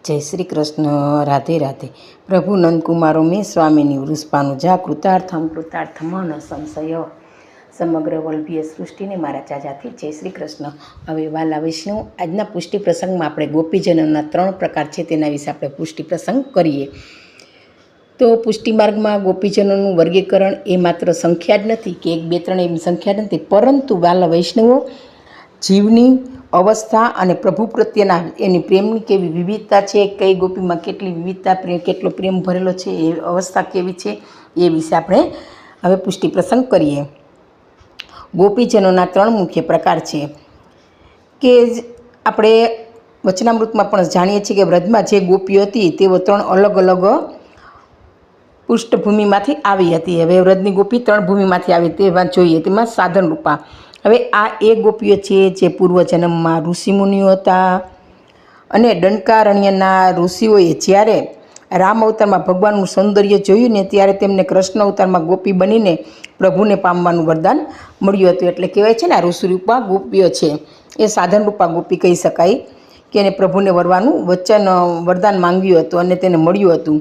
जय श्री कृष्ण। राधे राधे। प्रभु नंदकुमारो में स्वामीनी वृषपानुजा कृतार्थम कृतार्थम न संशय। समग्र वल्भीय सृष्टिने मारा चाचाथी जय श्री कृष्ण। हवे वाला वैष्णव, आजना पुष्टि प्रसंग में આપણે ગોપીજનોના 3 પ્રકાર છે તેના વિશે આપણે પુષ્ટિ પ્રસંગ કરીએ। તો પુષ્ટિ માર્ગમાં ગોપીજનોનું વર્ગીકરણ એ માત્ર સંખ્યા જ નથી કે 1 2 3 એમ સંખ્યા નથી, પરંતુ વાલા વૈષ્ણવો જીવની અવસ્થા અને પ્રભુ પ્રત્યેના એની પ્રેમની કેવી વિવિધતા છે, કઈ ગોપીમાં કેટલી વિવિધતા, કેટલો પ્રેમ ભરેલો છે, એ અવસ્થા કેવી છે, એ વિશે આપણે હવે પુષ્ટિ પ્રસંગ કરીએ। ગોપીજનોના 3 મુખ્ય પ્રકાર છે કે આપણે વચનામૃતમાં પણ જાણીએ છીએ કે વ્રજમાં જે ગોપીઓ હતી તેઓ 3 અલગ અલગ પૃષ્ઠભૂમિમાંથી આવી હતી। હવે વ્રજની ગોપી 3 ભૂમિમાંથી આવી તેમાં જોઈએ, તેમાં સાધન રૂપા। હવે આ એ ગોપીઓ છે જે પૂર્વજન્મમાં ઋષિમુનિઓ હતા અને દંડકારણ્યના ઋષિઓએ જ્યારે રામ અવતારમાં ભગવાનનું સૌંદર્ય જોયું ને ત્યારે તેમને કૃષ્ણ અવતારમાં ગોપી બનીને પ્રભુને પામવાનું વરદાન મળ્યું હતું। એટલે કહેવાય છે ને, ઋષિરૂપા ગોપીઓ છે એ સાધન રૂપા ગોપી કહી શકાય કે એને પ્રભુને વરદાન માંગ્યું હતું અને તેને મળ્યું હતું।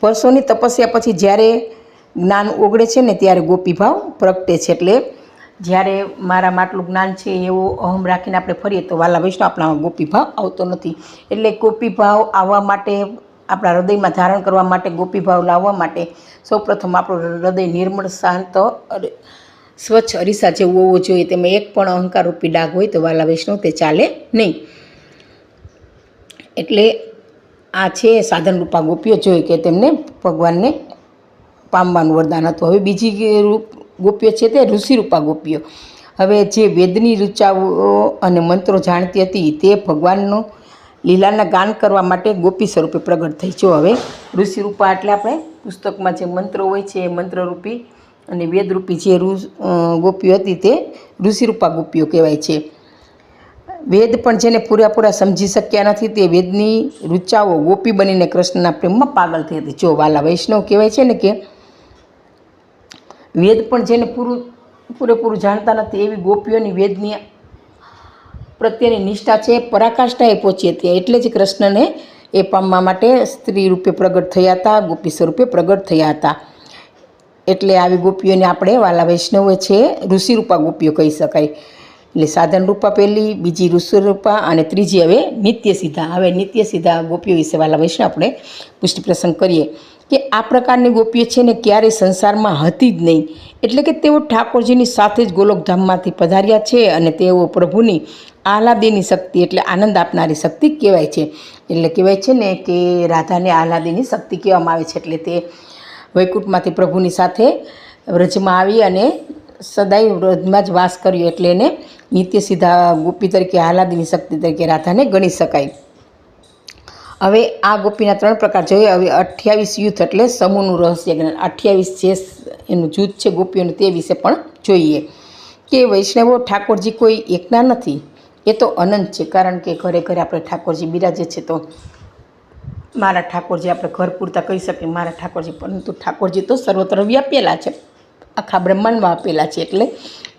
વર્ષોની તપસ્યા પછી જ્યારે જ્ઞાન ઓગળે છે ને ત્યારે ગોપીભાવ પ્રગટે છે। એટલે જ્યારે મારામાં આટલું જ્ઞાન છે એવો અહમ રાખીને આપણે ફરીએ તો વાલા વૈષ્ણવ આપણામાં ગોપીભાવ આવતો નથી। એટલે ગોપીભાવ આવવા માટે, આપણા હૃદયમાં ધારણ કરવા માટે, ગોપીભાવ લાવવા માટે સૌપ્રથમ આપણું હૃદય નિર્મળ, શાંત, સ્વચ્છ અરીસા જેવું હોવું જોઈએ। તેમાં એક પણ અહંકાર રૂપી ડાઘ હોય તો વાલા વૈષ્ણવ તે ચાલે નહીં। એટલે આ છે સાધન રૂપા ગોપીઓ જોઈએ કે તેમને ભગવાનને પામવાનું વરદાન હતું। હવે બીજી ગોપીઓ છે તે ઋષિરૂપા ગોપીઓ। હવે જે વેદની ઋચાઓ અને મંત્રો જાણતી હતી તે ભગવાનનો લીલાના ગાન કરવા માટે ગોપી સ્વરૂપે પ્રગટ થઈ। જો હવે ઋષિરૂપા એટલે આપણે પુસ્તકમાં જે મંત્રો હોય છે એ મંત્રરૂપી અને વેદરૂપી જે ગોપીઓ હતી તે ઋષિરૂપા ગોપીઓ કહેવાય છે। વેદ પણ જેને પૂરેપૂરા સમજી શક્યા નથી તે વેદની ઋચાઓ ગોપી બનીને કૃષ્ણના પ્રેમમાં પાગલ થઈ હતી। જો વાલા વૈષ્ણવ કહેવાય છે ને કે વેદ પણ જેને પૂરેપૂરું જાણતા નથી એવી ગોપીઓની વેદની પ્રત્યેની નિષ્ઠા છે પરાકાષ્ઠાએ પહોંચી હતી। એટલે જ કૃષ્ણને એ પામવા માટે સ્ત્રી રૂપે પ્રગટ થયા હતા, ગોપી સ્વરૂપે પ્રગટ થયા હતા। એટલે આવી ગોપીઓને આપણે વાલા વૈષ્ણવ છે ઋષિરૂપા ગોપીઓ કહી શકાય। એટલે સાધન રૂપા પહેલી, બીજી ઋષિરૂપા અને ત્રીજી હવે નિત્ય સિદ્ધા। હવે નિત્ય સિદ્ધા ગોપીઓ વિશે વાલા વૈષ્ણવ આપણે પુષ્ટિ પ્રસંગ કરીએ કે આ પ્રકારની ગોપીઓ છે ને ક્યારેય સંસારમાં હતી જ નહીં। એટલે કે તેઓ ઠાકોરજીની સાથે જ ગોલોકધામમાંથી પધાર્યા છે અને તેઓ પ્રભુની આહલાદીની શક્તિ એટલે આનંદ આપનારી શક્તિ કહેવાય છે। એટલે કહેવાય છે ને કે રાધાને આહલાદીની શક્તિ કહેવામાં આવે છે। એટલે તે વૈકુંઠમાંથી પ્રભુની સાથે વ્રજમાં આવી અને સદાય વ્રજમાં જ વાસ કર્યો, એટલે એને નિત્ય સિદ્ધા ગોપી તરીકે, આહલાદીની શક્તિ તરીકે રાધાને ગણી શકાય। હવે આ ગોપીના 3 પ્રકાર જોઈએ। હવે 28 યુથ એટલે સમૂહનું રહસ્ય જ્ઞાન, 28 જે એનું જૂથ છે ગોપીઓનું તે વિશે પણ જોઈએ કે વૈષ્ણવો ઠાકોરજી કોઈ એકના નથી, એ તો અનંત છે। કારણ કે ઘરે ઘરે આપણે ઠાકોરજી બિરાજે છે તો મારા ઠાકોરજી આપણે ઘર પૂરતા કહી શકીએ મારા ઠાકોરજી, પરંતુ ઠાકોરજી તો સર્વત્ર વ્યાપેલા છે, આખા બ્રહ્માંડમાં આપેલા છે, એટલે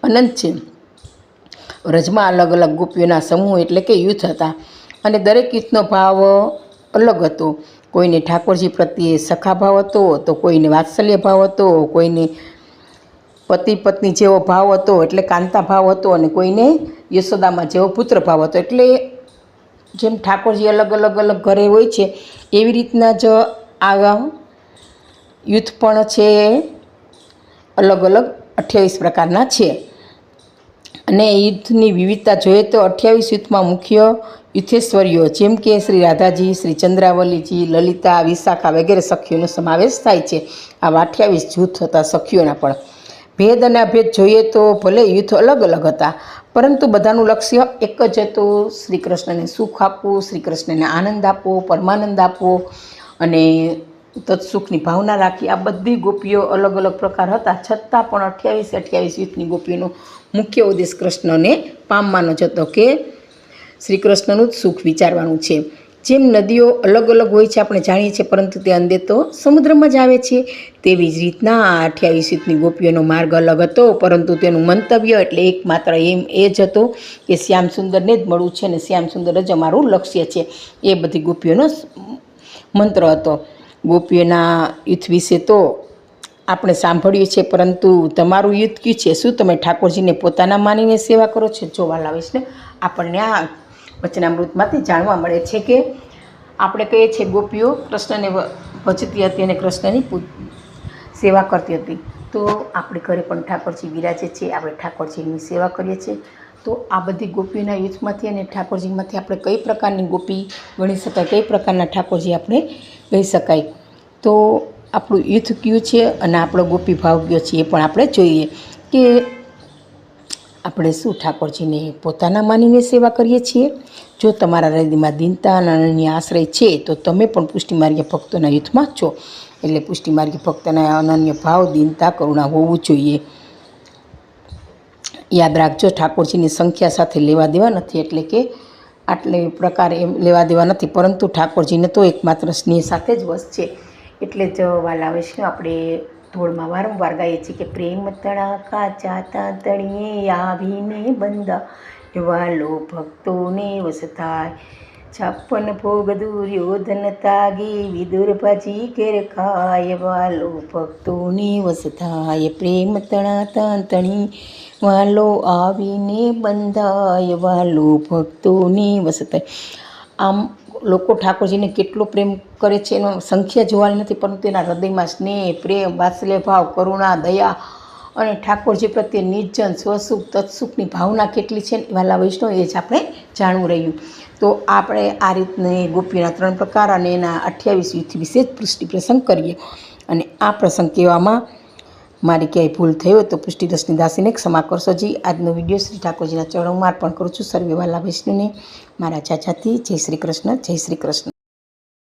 અનંત છે। વ્રજમાં અલગ અલગ ગોપીઓના સમૂહ એટલે કે યુથ હતા અને દરેક યુથનો ભાવ અલગ હતો। કોઈને ઠાકોરજી પ્રત્યે સખા ભાવ હતો, તો કોઈને વાત્સલ્ય ભાવ હતો, કોઈને પતિ પત્ની જેવો ભાવ હતો એટલે કાંતા ભાવ હતો, અને કોઈને યશોદામાં જેવો પુત્ર ભાવ હતો। એટલે જેમ ઠાકોરજી અલગ ઘરે હોય છે એવી રીતના જ આ યુથ પણ છે અલગ 28 પ્રકારના છે। અને યુથની વિવિધતા જોઈએ તો 28 યુથમાં મુખ્ય યુથેશ્વરીઓ જેમ કે શ્રી રાધાજી, શ્રી ચંદ્રાવલીજી, લલિતા, વિશાખા વગેરે સખીઓનો સમાવેશ થાય છે। આવા 28 જૂથ હતા સખીઓના। પણ ભેદ અને અભેદ જોઈએ તો ભલે યુથ અલગ હતા પરંતુ બધાનું લક્ષ્ય એક જ હતું, શ્રી કૃષ્ણને સુખ આપવું, શ્રી કૃષ્ણને આનંદ આપવો, પરમાનંદ આપવો અને તત્સુખની ભાવના રાખી। આ બધી ગોપીઓ અલગ પ્રકાર હતા, છતાં પણ 28 યુથની ગોપીઓનો મુખ્ય ઉદ્દેશ કૃષ્ણને પામવાનો જ હતો કે શ્રી કૃષ્ણનું જ સુખ વિચારવાનું છે। જેમ નદીઓ અલગ અલગ હોય છે આપણે જાણીએ છીએ, પરંતુ તે અંતે તો સમુદ્રમાં જ આવે છે, તેવી જ રીતના 28 યુથની ગોપીઓનો માર્ગ અલગ હતો, પરંતુ તેનું મંતવ્ય એટલે એકમાત્ર એ જ હતો કે શ્યામ સુંદરને જ મળવું છે અને શ્યામ સુંદર જ અમારું લક્ષ્ય છે. એ બધી ગોપીઓનો મંત્ર હતો. ગોપીઓના યુથ વિશે તો આપણે સાંભળ્યું છે, પરંતુ તમારું યુથ કયું છે? શું તમે ઠાકોરજીને પોતાના માનીને સેવા કરો છો? જોવા લાવીશ ને આપણને આ વચનામૃતમાંથી જાણવા મળે છે કે આપણે કહીએ છીએ ગોપીઓ કૃષ્ણને ભજતી હતી અને કૃષ્ણની સેવા કરતી હતી. તો આપણે ઘરે પણ ઠાકોરજી બિરાજે છે, આપણે ઠાકોરજીની સેવા કરીએ છીએ. તો આ બધી ગોપીઓના યુથમાંથી અને ઠાકોરજીમાંથી આપણે કઈ પ્રકારની ગોપી ગણી શકાય, કઈ પ્રકારના ઠાકોરજી આપણે કહી શકાય? તો આપણું યુથ કયું છે અને આપણો ગોપી ભાવ કયો છે એ પણ આપણે જોઈએ કે આપણે શું ઠાકોરજીને પોતાના માનીને સેવા કરીએ છીએ. જો તમારા હૃદયમાં દીનતા અને અનન્ય આશ્રય છે તો તમે પણ પુષ્ટિમાર્ગીય ભક્તોના યુથમાં છો. એટલે પુષ્ટિમાર્ગીય ભક્તના અનન્ય ભાવ, દીનતા, કરુણા હોવું જોઈએ. યાદ રાખજો, ઠાકોરજીની સંખ્યા સાથે લેવા દેવા નથી, એટલે કે આટલે પ્રકારે એમ લેવા દેવા નથી, પરંતુ ઠાકોરજીને તો એકમાત્ર સ્નેહ સાથે જ વસ છે. એટલે જ વાલા વૈષ્ણવ આપણે ધોળમાં વારંવાર ગાઈએ છીએ કે પ્રેમ તણા કાચા તાતણીએ આવીને બંધા, એવા લો ભક્તોને વસ થાય. 56 ભોગ દુર્યોધન તાગી, વિદુર ભાજી ઘેર ખાય, વાલો ભક્તોને વસ થાય. પ્રેમ તણા તાતણી વાલો આવીને બંધાય, વાલો ભક્તોને વસ થાય. આમ લોકો ઠાકોરજીને કેટલો પ્રેમ કરે છે એનો સંખ્યા જોવાની નથી, પરંતુ એના હૃદયમાં સ્નેહ, પ્રેમ, વાત્સલ્ય ભાવ, કરુણા, દયા અને ઠાકોરજી પ્રત્યે નિર્જન, સ્વસુખ, તત્સુખની ભાવના કેટલી છે વાલા વૈષ્ણવ, એ જ આપણે જાણવું રહ્યું. તો આપણે આ રીતની ગોપીઓના 3 પ્રકાર અને એના 28 યુથ વિશે જ પુષ્ટિ પ્રસંગ કરીએ. અને આ પ્રસંગ કહેવામાં મારી ક્યાંય ભૂલ થઈ હોય તો પુષ્ટિરસની દાસીને ક્ષમા કરશો જી. આજનો વિડીયો શ્રી ઠાકોરજીના ચરણોમાં અર્પણ કરું છું. સર્વે વાલા વૈષ્ણવને મારા ચાચાથી જય શ્રી કૃષ્ણ, જય શ્રી કૃષ્ણ.